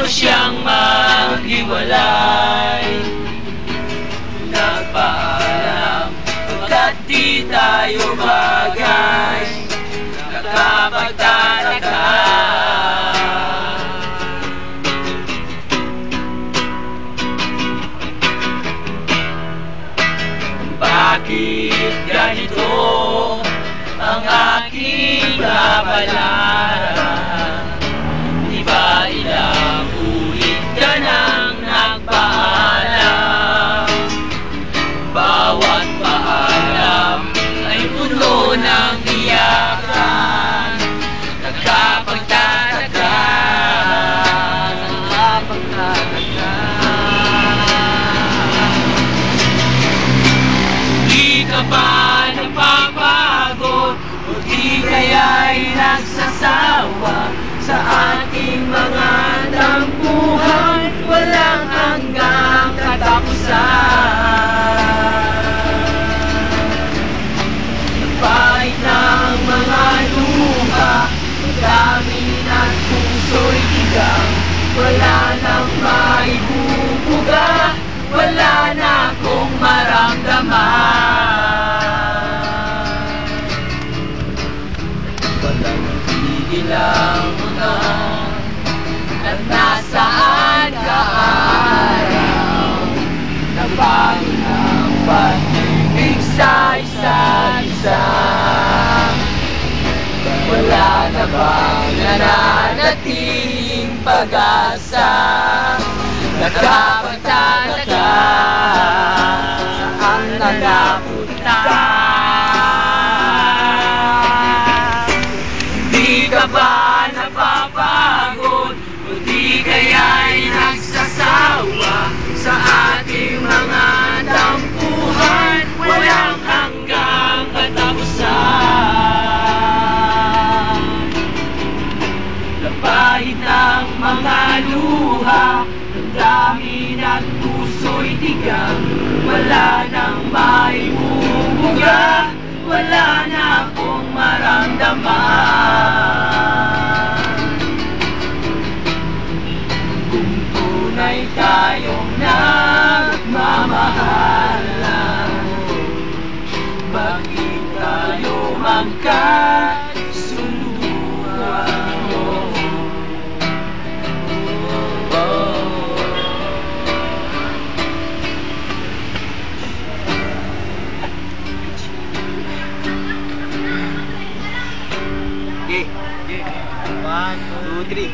siyang maghiwalay. Nagpaalam pagkat di tayo bagay, nakapagtataka. Bakit ganito ang aking kapalaran? Di ba ilang ulit ka nang nagpaalam? Bawat paalam ay puno ng iyakan, nakapagtataka. Di ka ba napapagod o di kaya'y nagsasawa sa ating mga tampuhan? Walang hanggang katapusan. Nagpahit ng mga luha, dami ng puso'y tigang, wala nang maibubuga, wala na akong maramdaman. Walang tigil ang mga at nasaan ka araw, nabangin ang pag-ibig sa isa't isa. Wala na bang nananatiling pag-asa? Nakapagtataka, saan na napunta? Di ka ba napapagod o di kaya'y nagsasawa sa ating mga tampuhan? Walang hanggang katapusan. Lapahid ng mga luha, ang dami ng puso'y tigang, wala nang maibubuga, wala na akong maramdaman. Kung tunay tayong nagmamahalan, bakit tayo magkasuluhan? Okay. 1, 2, 3.